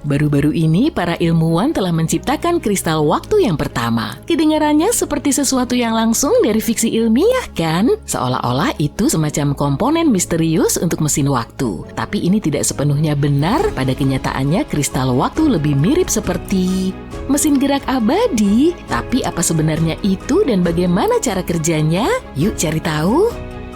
Baru-baru ini, para ilmuwan telah menciptakan kristal waktu yang pertama. Kedengarannya seperti sesuatu yang langsung dari fiksi ilmiah, kan? Seolah-olah itu semacam komponen misterius untuk mesin waktu. Tapi ini tidak sepenuhnya benar. Pada kenyataannya, kristal waktu lebih mirip seperti mesin gerak abadi. Tapi apa sebenarnya itu dan bagaimana cara kerjanya? Yuk cari tahu.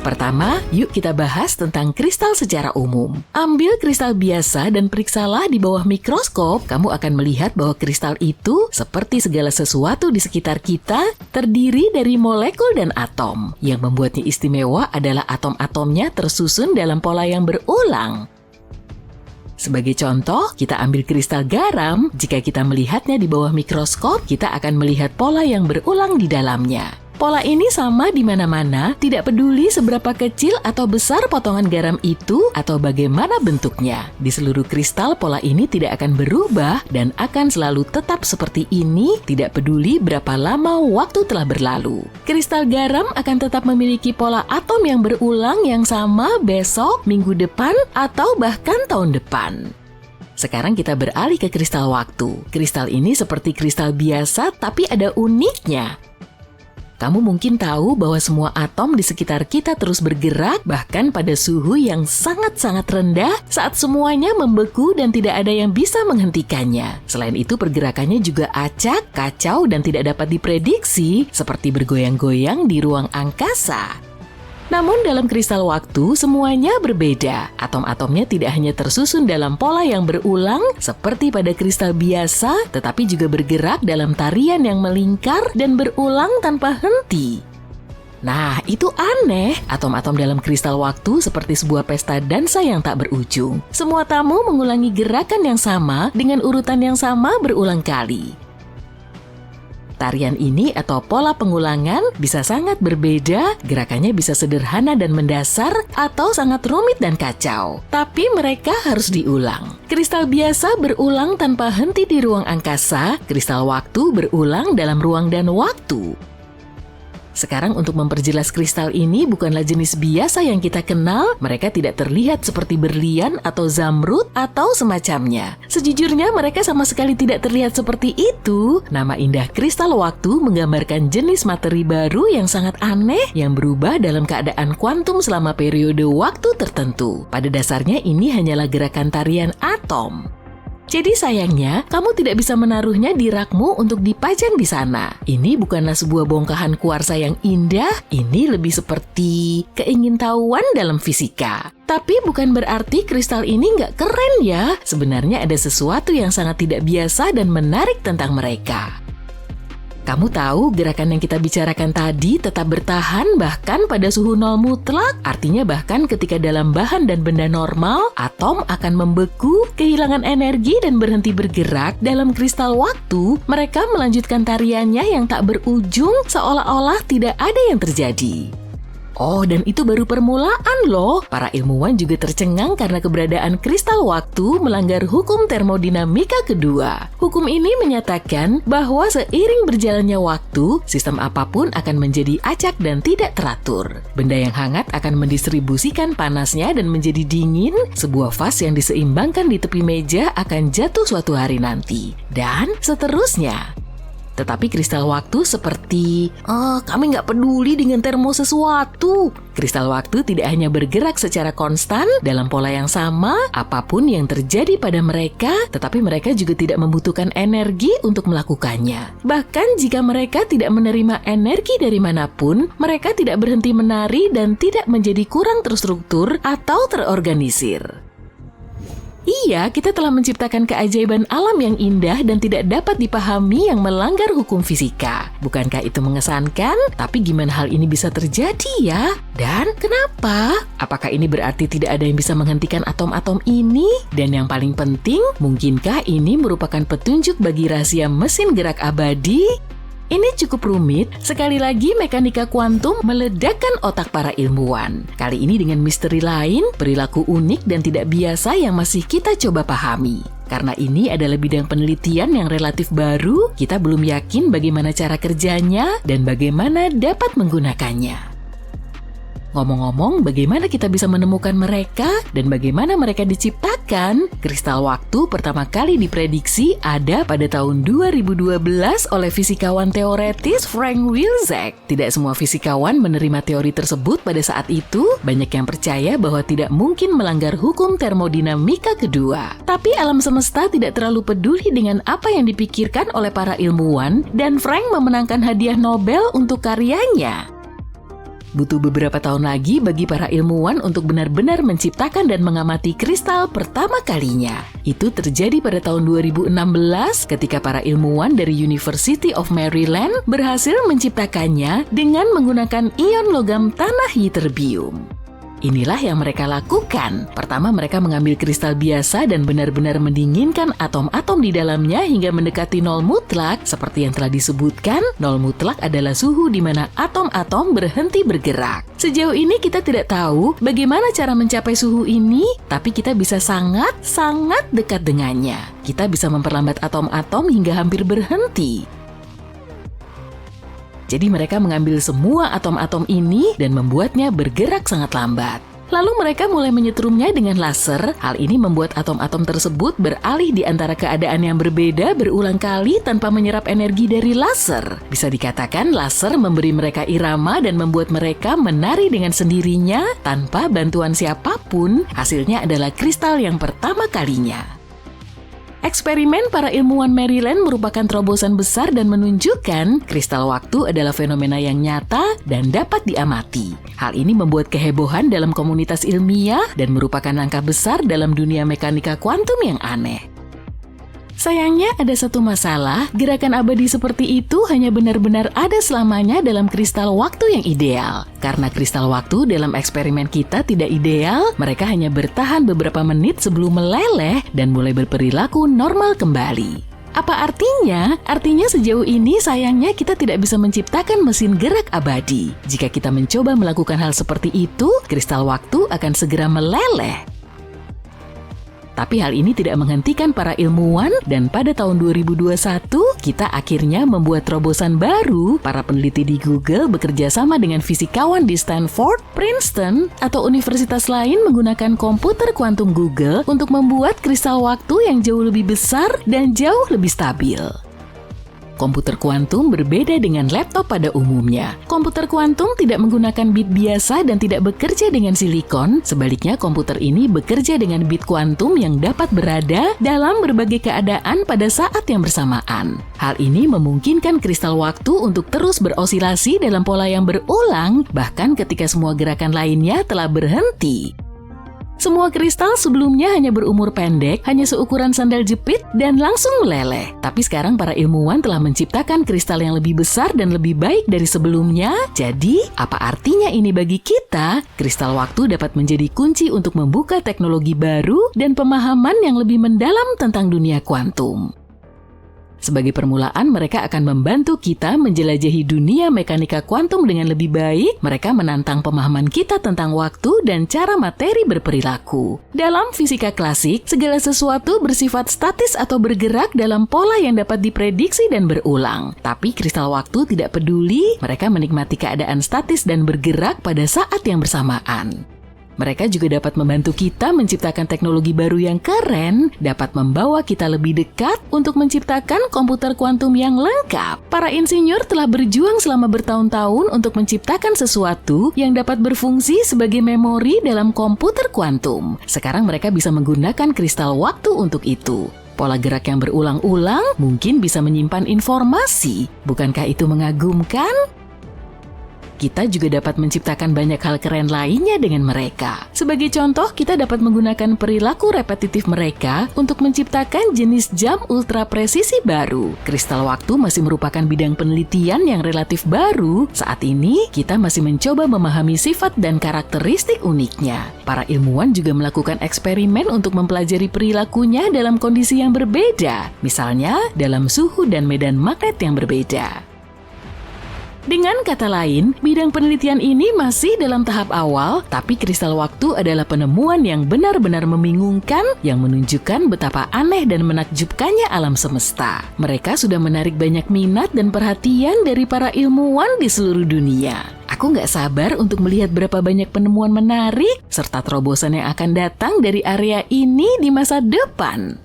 Pertama, yuk kita bahas tentang kristal secara umum. Ambil kristal biasa dan periksalah di bawah mikroskop. Kamu akan melihat bahwa kristal itu, seperti segala sesuatu di sekitar kita, terdiri dari molekul dan atom. Yang membuatnya istimewa adalah atom-atomnya tersusun dalam pola yang berulang. Sebagai contoh, kita ambil kristal garam. Jika kita melihatnya di bawah mikroskop, kita akan melihat pola yang berulang di dalamnya. Pola ini sama di mana-mana, tidak peduli seberapa kecil atau besar potongan garam itu atau bagaimana bentuknya. Di seluruh kristal, pola ini tidak akan berubah dan akan selalu tetap seperti ini, tidak peduli berapa lama waktu telah berlalu. Kristal garam akan tetap memiliki pola atom yang berulang yang sama besok, minggu depan, atau bahkan tahun depan. Sekarang kita beralih ke kristal waktu. Kristal ini seperti kristal biasa, tapi ada uniknya. Kamu mungkin tahu bahwa semua atom di sekitar kita terus bergerak, bahkan pada suhu yang sangat-sangat rendah saat semuanya membeku dan tidak ada yang bisa menghentikannya. Selain itu, pergerakannya juga acak, kacau, dan tidak dapat diprediksi, seperti bergoyang-goyang di ruang angkasa. Namun dalam kristal waktu, semuanya berbeda. Atom-atomnya tidak hanya tersusun dalam pola yang berulang seperti pada kristal biasa, tetapi juga bergerak dalam tarian yang melingkar dan berulang tanpa henti. Nah, itu aneh. Atom-atom dalam kristal waktu seperti sebuah pesta dansa yang tak berujung. Semua tamu mengulangi gerakan yang sama dengan urutan yang sama berulang kali. Tarian ini atau pola pengulangan bisa sangat berbeda, gerakannya bisa sederhana dan mendasar atau sangat rumit dan kacau. Tapi mereka harus diulang. Kristal biasa berulang tanpa henti di ruang angkasa, kristal waktu berulang dalam ruang dan waktu. Sekarang untuk memperjelas kristal ini bukanlah jenis biasa yang kita kenal, mereka tidak terlihat seperti berlian atau zamrud atau semacamnya. Sejujurnya mereka sama sekali tidak terlihat seperti itu. Nama indah kristal waktu menggambarkan jenis materi baru yang sangat aneh yang berubah dalam keadaan kuantum selama periode waktu tertentu. Pada dasarnya ini hanyalah gerakan tarian atom. Jadi sayangnya, kamu tidak bisa menaruhnya di rakmu untuk dipajang di sana. Ini bukanlah sebuah bongkahan kuarsa yang indah, ini lebih seperti keingintahuan dalam fisika. Tapi bukan berarti kristal ini nggak keren ya. Sebenarnya ada sesuatu yang sangat tidak biasa dan menarik tentang mereka. Kamu tahu gerakan yang kita bicarakan tadi tetap bertahan bahkan pada suhu nol mutlak? Artinya bahkan ketika dalam bahan dan benda normal, atom akan membeku, kehilangan energi dan berhenti bergerak. Dalam kristal waktu, mereka melanjutkan tariannya yang tak berujung seolah-olah tidak ada yang terjadi. Oh, dan itu baru permulaan loh. Para ilmuwan juga tercengang karena keberadaan kristal waktu melanggar hukum termodinamika kedua. Hukum ini menyatakan bahwa seiring berjalannya waktu, sistem apapun akan menjadi acak dan tidak teratur. Benda yang hangat akan mendistribusikan panasnya dan menjadi dingin. Sebuah vas yang diseimbangkan di tepi meja akan jatuh suatu hari nanti. Dan seterusnya. Tetapi kristal waktu seperti, kami nggak peduli dengan termo sesuatu. Kristal waktu tidak hanya bergerak secara konstan dalam pola yang sama, apapun yang terjadi pada mereka, tetapi mereka juga tidak membutuhkan energi untuk melakukannya. Bahkan jika mereka tidak menerima energi dari manapun, mereka tidak berhenti menari dan tidak menjadi kurang terstruktur atau terorganisir. Iya, kita telah menciptakan keajaiban alam yang indah dan tidak dapat dipahami yang melanggar hukum fisika. Bukankah itu mengesankan? Tapi gimana hal ini bisa terjadi ya? Dan kenapa? Apakah ini berarti tidak ada yang bisa menghentikan atom-atom ini? Dan yang paling penting, mungkinkah ini merupakan petunjuk bagi rahasia mesin gerak abadi? Ini cukup rumit, sekali lagi mekanika kuantum meledakkan otak para ilmuwan. Kali ini dengan misteri lain, perilaku unik dan tidak biasa yang masih kita coba pahami. Karena ini adalah bidang penelitian yang relatif baru, kita belum yakin bagaimana cara kerjanya dan bagaimana dapat menggunakannya. Ngomong-ngomong, bagaimana kita bisa menemukan mereka dan bagaimana mereka diciptakan? Kristal waktu pertama kali diprediksi ada pada tahun 2012 oleh fisikawan teoretis Frank Wilczek. Tidak semua fisikawan menerima teori tersebut pada saat itu. Banyak yang percaya bahwa tidak mungkin melanggar hukum termodinamika kedua. Tapi alam semesta tidak terlalu peduli dengan apa yang dipikirkan oleh para ilmuwan, dan Frank memenangkan hadiah Nobel untuk karyanya. Butuh beberapa tahun lagi bagi para ilmuwan untuk benar-benar menciptakan dan mengamati kristal pertama kalinya. Itu terjadi pada tahun 2016 ketika para ilmuwan dari University of Maryland berhasil menciptakannya dengan menggunakan ion logam tanah ytterbium. Inilah yang mereka lakukan. Pertama, mereka mengambil kristal biasa dan benar-benar mendinginkan atom-atom di dalamnya hingga mendekati nol mutlak. Seperti yang telah disebutkan, nol mutlak adalah suhu di mana atom-atom berhenti bergerak. Sejauh ini kita tidak tahu bagaimana cara mencapai suhu ini, tapi kita bisa sangat dekat dengannya. Kita bisa memperlambat atom-atom hingga hampir berhenti. Jadi mereka mengambil semua atom-atom ini dan membuatnya bergerak sangat lambat. Lalu mereka mulai menyetrumnya dengan laser. Hal ini membuat atom-atom tersebut beralih di antara keadaan yang berbeda berulang kali tanpa menyerap energi dari laser. Bisa dikatakan laser memberi mereka irama dan membuat mereka menari dengan sendirinya tanpa bantuan siapapun. Hasilnya adalah kristal yang pertama kalinya. Eksperimen para ilmuwan Maryland merupakan terobosan besar dan menunjukkan kristal waktu adalah fenomena yang nyata dan dapat diamati. Hal ini membuat kehebohan dalam komunitas ilmiah dan merupakan langkah besar dalam dunia mekanika kuantum yang aneh. Sayangnya ada satu masalah, gerakan abadi seperti itu hanya benar-benar ada selamanya dalam kristal waktu yang ideal. Karena kristal waktu dalam eksperimen kita tidak ideal, mereka hanya bertahan beberapa menit sebelum meleleh dan mulai berperilaku normal kembali. Apa artinya? Artinya sejauh ini sayangnya kita tidak bisa menciptakan mesin gerak abadi. Jika kita mencoba melakukan hal seperti itu, kristal waktu akan segera meleleh. Tapi hal ini tidak menghentikan para ilmuwan dan pada tahun 2021 kita akhirnya membuat terobosan baru. Para peneliti di Google bekerja sama dengan fisikawan di Stanford, Princeton, atau universitas lain menggunakan komputer kuantum Google untuk membuat kristal waktu yang jauh lebih besar dan jauh lebih stabil. Komputer kuantum berbeda dengan laptop pada umumnya. Komputer kuantum tidak menggunakan bit biasa dan tidak bekerja dengan silikon. Sebaliknya, komputer ini bekerja dengan bit kuantum yang dapat berada dalam berbagai keadaan pada saat yang bersamaan. Hal ini memungkinkan kristal waktu untuk terus berosilasi dalam pola yang berulang, bahkan ketika semua gerakan lainnya telah berhenti. Semua kristal sebelumnya hanya berumur pendek, hanya seukuran sandal jepit, dan langsung meleleh. Tapi sekarang para ilmuwan telah menciptakan kristal yang lebih besar dan lebih baik dari sebelumnya. Jadi, apa artinya ini bagi kita? Kristal waktu dapat menjadi kunci untuk membuka teknologi baru dan pemahaman yang lebih mendalam tentang dunia kuantum. Sebagai permulaan, mereka akan membantu kita menjelajahi dunia mekanika kuantum dengan lebih baik. Mereka menantang pemahaman kita tentang waktu dan cara materi berperilaku. Dalam fisika klasik, segala sesuatu bersifat statis atau bergerak dalam pola yang dapat diprediksi dan berulang. Tapi kristal waktu tidak peduli, mereka menikmati keadaan statis dan bergerak pada saat yang bersamaan. Mereka juga dapat membantu kita menciptakan teknologi baru yang keren, dapat membawa kita lebih dekat untuk menciptakan komputer kuantum yang lengkap. Para insinyur telah berjuang selama bertahun-tahun untuk menciptakan sesuatu yang dapat berfungsi sebagai memori dalam komputer kuantum. Sekarang mereka bisa menggunakan kristal waktu untuk itu. Pola gerak yang berulang-ulang mungkin bisa menyimpan informasi. Bukankah itu mengagumkan? Kita juga dapat menciptakan banyak hal keren lainnya dengan mereka. Sebagai contoh, kita dapat menggunakan perilaku repetitif mereka untuk menciptakan jenis jam ultra presisi baru. Kristal waktu masih merupakan bidang penelitian yang relatif baru. Saat ini, kita masih mencoba memahami sifat dan karakteristik uniknya. Para ilmuwan juga melakukan eksperimen untuk mempelajari perilakunya dalam kondisi yang berbeda. Misalnya, dalam suhu dan medan magnet yang berbeda. Dengan kata lain, bidang penelitian ini masih dalam tahap awal, tapi kristal waktu adalah penemuan yang benar-benar membingungkan yang menunjukkan betapa aneh dan menakjubkannya alam semesta. Mereka sudah menarik banyak minat dan perhatian dari para ilmuwan di seluruh dunia. Aku Aku nggak sabar untuk melihat berapa banyak penemuan menarik serta terobosan yang akan datang dari area ini di masa depan.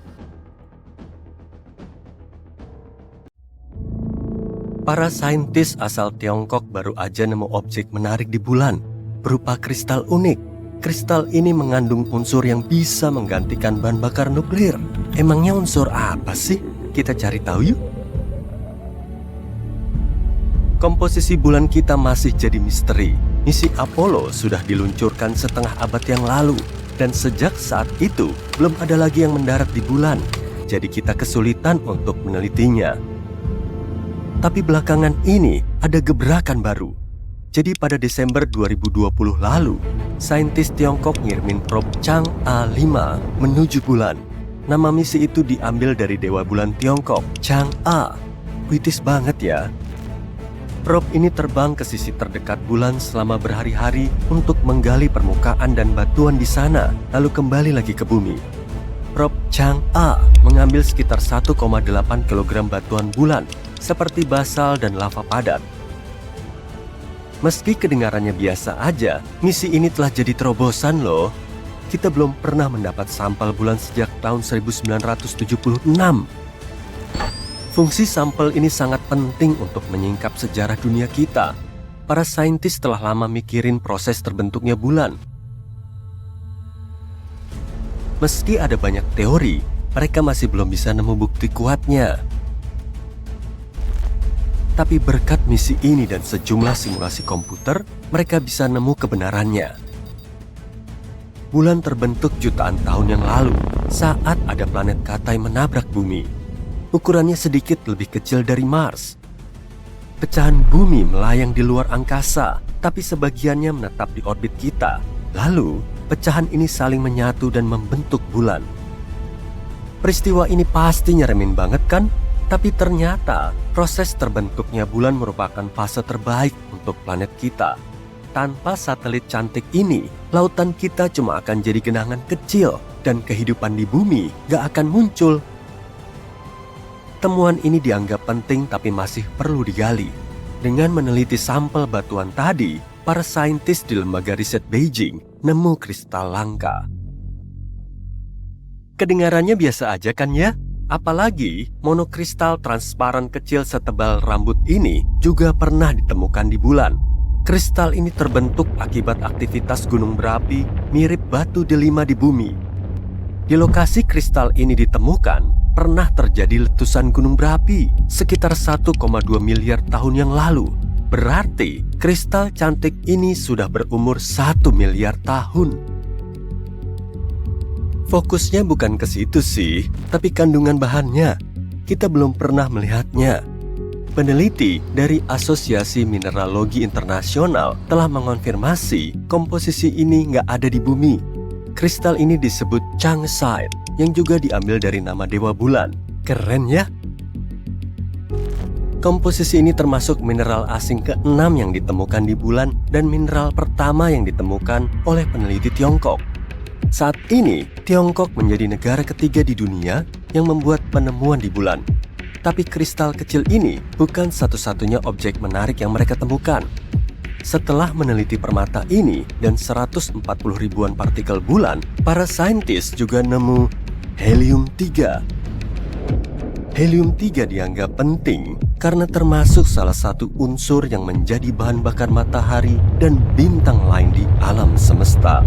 Para saintis asal Tiongkok baru aja nemu objek menarik di bulan, berupa kristal unik. Kristal ini mengandung unsur yang bisa menggantikan bahan bakar nuklir. Emangnya unsur apa sih? Kita cari tahu yuk. Komposisi bulan kita masih jadi misteri. Misi Apollo sudah diluncurkan setengah abad yang lalu, dan sejak saat itu belum ada lagi yang mendarat di bulan. Jadi kita kesulitan untuk menelitinya. Tapi belakangan ini ada gebrakan baru. Jadi pada Desember 2020 lalu, saintis Tiongkok ngirimin probe Chang'e 5 menuju bulan. Nama misi itu diambil dari dewa bulan Tiongkok, Chang'e. Puitis banget ya. Probe ini terbang ke sisi terdekat bulan selama berhari-hari untuk menggali permukaan dan batuan di sana, lalu kembali lagi ke bumi. Probe Chang'e mengambil sekitar 1,8 kg batuan bulan, seperti basal dan lava padat. Meski kedengarannya biasa aja, misi ini telah jadi terobosan loh. Kita belum pernah mendapat sampel bulan sejak tahun 1976. Fungsi sampel ini sangat penting untuk menyingkap sejarah dunia kita. Para saintis telah lama mikirin proses terbentuknya bulan. Meski ada banyak teori, mereka masih belum bisa nemu bukti kuatnya. Tapi berkat misi ini dan sejumlah simulasi komputer, mereka bisa nemu kebenarannya. Bulan terbentuk jutaan tahun yang lalu, saat ada planet Katai menabrak bumi. Ukurannya sedikit lebih kecil dari Mars. Pecahan bumi melayang di luar angkasa, tapi sebagiannya menetap di orbit kita. Lalu, pecahan ini saling menyatu dan membentuk bulan. Peristiwa ini pasti nyeremin banget kan? Tapi ternyata, proses terbentuknya bulan merupakan fase terbaik untuk planet kita. Tanpa satelit cantik ini, lautan kita cuma akan jadi genangan kecil, dan kehidupan di bumi gak akan muncul. Temuan ini dianggap penting tapi masih perlu digali. Dengan meneliti sampel batuan tadi, para saintis di lembaga riset Beijing nemu kristal langka. Kedengarannya biasa aja kan ya? Apalagi monokristal transparan kecil setebal rambut ini juga pernah ditemukan di bulan. Kristal ini terbentuk akibat aktivitas gunung berapi mirip batu delima di bumi. Di lokasi kristal ini ditemukan, pernah terjadi letusan gunung berapi sekitar 1,2 miliar tahun yang lalu. Berarti kristal cantik ini sudah berumur 1 miliar tahun. Fokusnya bukan ke situ sih, tapi kandungan bahannya. Kita belum pernah melihatnya. Peneliti dari Asosiasi Mineralogi Internasional telah mengonfirmasi komposisi ini nggak ada di bumi. Kristal ini disebut Changside, yang juga diambil dari nama dewa bulan. Keren ya? Komposisi ini termasuk mineral asing ke-6 yang ditemukan di bulan dan mineral pertama yang ditemukan oleh peneliti Tiongkok. Saat ini, Tiongkok menjadi negara ketiga di dunia yang membuat penemuan di bulan. Tapi kristal kecil ini bukan satu-satunya objek menarik yang mereka temukan. Setelah meneliti permata ini dan 140 ribuan partikel bulan, para saintis juga nemu helium-3. Helium-3 dianggap penting karena termasuk salah satu unsur yang menjadi bahan bakar matahari dan bintang lain di alam semesta.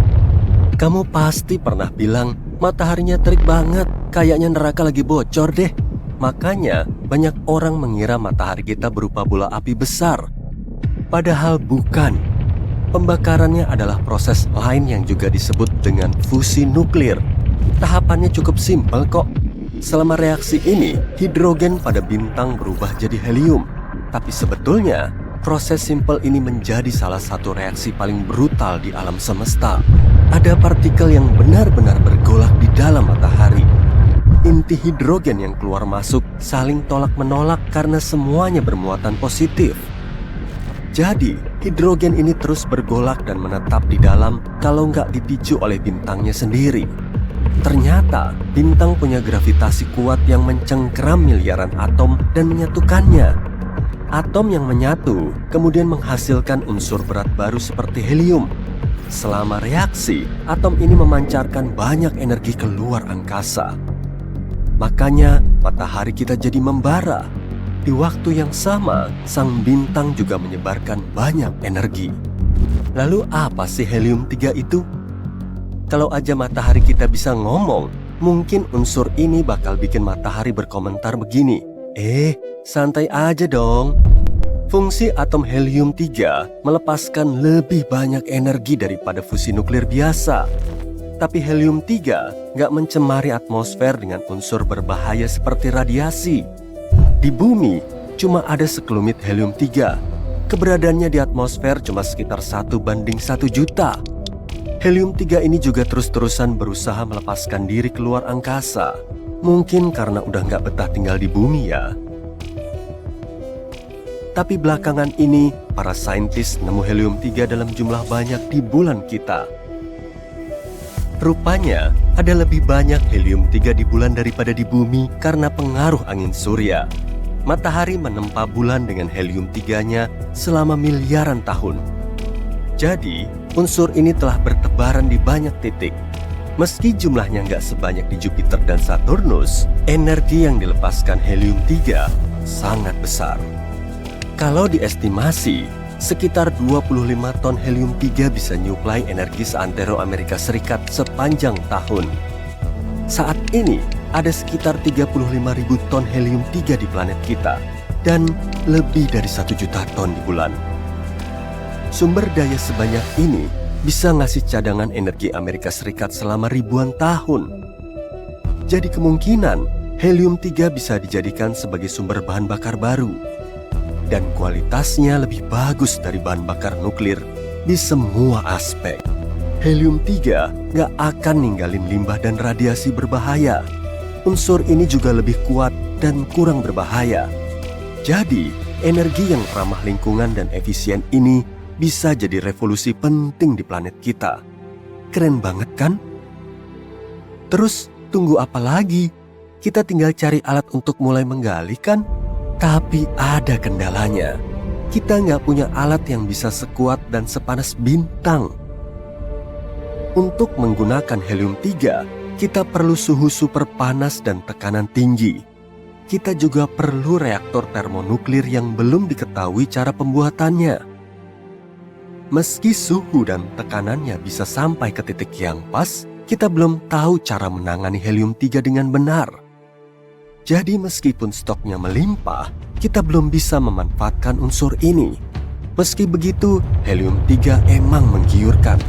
Kamu pasti pernah bilang, mataharinya terik banget, kayaknya neraka lagi bocor deh. Makanya banyak orang mengira matahari kita berupa bola api besar. Padahal bukan. Pembakarannya adalah proses lain yang juga disebut dengan fusi nuklir. Tahapannya cukup simpel kok. Selama reaksi ini, hidrogen pada bintang berubah jadi helium. Tapi sebetulnya, proses simpel ini menjadi salah satu reaksi paling brutal di alam semesta. Ada partikel yang benar-benar bergolak di dalam matahari. Inti hidrogen yang keluar masuk saling tolak-menolak karena semuanya bermuatan positif. Jadi, hidrogen ini terus bergolak dan menetap di dalam kalau nggak dipicu oleh bintangnya sendiri. Ternyata, bintang punya gravitasi kuat yang mencengkeram miliaran atom dan menyatukannya. Atom yang menyatu kemudian menghasilkan unsur berat baru seperti helium. Selama reaksi, atom ini memancarkan banyak energi keluar angkasa. Makanya matahari kita jadi membara. Di waktu yang sama, sang bintang juga menyebarkan banyak energi. Lalu apa sih helium-3 itu? Kalau aja matahari kita bisa ngomong, mungkin unsur ini bakal bikin matahari berkomentar begini. Santai aja dong. Fungsi atom helium-3 melepaskan lebih banyak energi daripada fusi nuklir biasa. Tapi helium-3 nggak mencemari atmosfer dengan unsur berbahaya seperti radiasi. Di bumi, cuma ada sekelumit helium-3. Keberadaannya di atmosfer cuma sekitar 1:1 juta. Helium-3 ini juga terus-terusan berusaha melepaskan diri keluar angkasa. Mungkin karena udah nggak betah tinggal di bumi ya. Tapi belakangan ini, para saintis nemu helium-3 dalam jumlah banyak di bulan kita. Rupanya, ada lebih banyak helium-3 di bulan daripada di bumi karena pengaruh angin surya. Matahari menempa bulan dengan helium-3-nya selama miliaran tahun. Jadi, unsur ini telah bertebaran di banyak titik. Meski jumlahnya nggak sebanyak di Jupiter dan Saturnus, energi yang dilepaskan helium-3 sangat besar. Kalau diestimasi, sekitar 25 ton helium-3 bisa nyuplai energi seantero Amerika Serikat sepanjang tahun. Saat ini, ada sekitar 35.000 ton helium-3 di planet kita, dan lebih dari 1 juta ton di bulan. Sumber daya sebanyak ini bisa ngasih cadangan energi Amerika Serikat selama ribuan tahun. Jadi kemungkinan, helium-3 bisa dijadikan sebagai sumber bahan bakar baru. Dan kualitasnya lebih bagus dari bahan bakar nuklir di semua aspek. Helium-3 nggak akan ninggalin limbah dan radiasi berbahaya. Unsur ini juga lebih kuat dan kurang berbahaya. Jadi, energi yang ramah lingkungan dan efisien ini bisa jadi revolusi penting di planet kita. Keren banget kan? Terus, tunggu apa lagi? Kita tinggal cari alat untuk mulai menggali kan? Tapi ada kendalanya. Kita nggak punya alat yang bisa sekuat dan sepanas bintang. Untuk menggunakan helium-3, kita perlu suhu super panas dan tekanan tinggi. Kita juga perlu reaktor termonuklir yang belum diketahui cara pembuatannya. Meski suhu dan tekanannya bisa sampai ke titik yang pas, kita belum tahu cara menangani helium-3 dengan benar. Jadi meskipun stoknya melimpah, kita belum bisa memanfaatkan unsur ini. Meski begitu, helium-3 emang menggiurkan.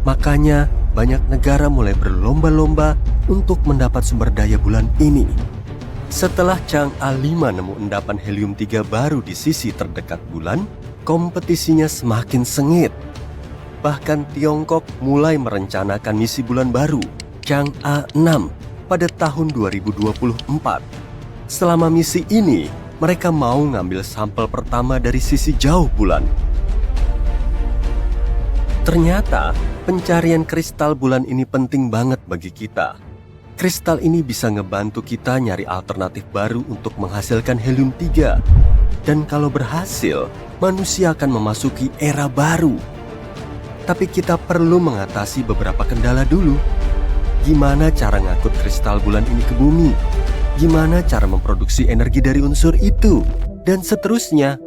Makanya banyak negara mulai berlomba-lomba untuk mendapat sumber daya bulan ini. Setelah Chang'e 5 nemu endapan helium-3 baru di sisi terdekat bulan, kompetisinya semakin sengit. Bahkan Tiongkok mulai merencanakan misi bulan baru, Chang'e 6, pada tahun 2024. Selama misi ini, mereka mau ngambil sampel pertama dari sisi jauh bulan. Ternyata, pencarian kristal bulan ini penting banget bagi kita. Kristal ini bisa ngebantu kita nyari alternatif baru untuk menghasilkan helium-3. Dan kalau berhasil, manusia akan memasuki era baru. Tapi kita perlu mengatasi beberapa kendala dulu. Gimana cara ngangkut kristal bulan ini ke bumi? Gimana cara memproduksi energi dari unsur itu? Dan seterusnya.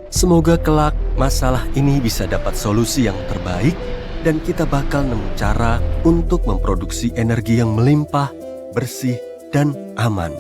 Semoga kelak masalah ini bisa dapat solusi yang terbaik dan kita bakal nemu cara untuk memproduksi energi yang melimpah, bersih, dan aman.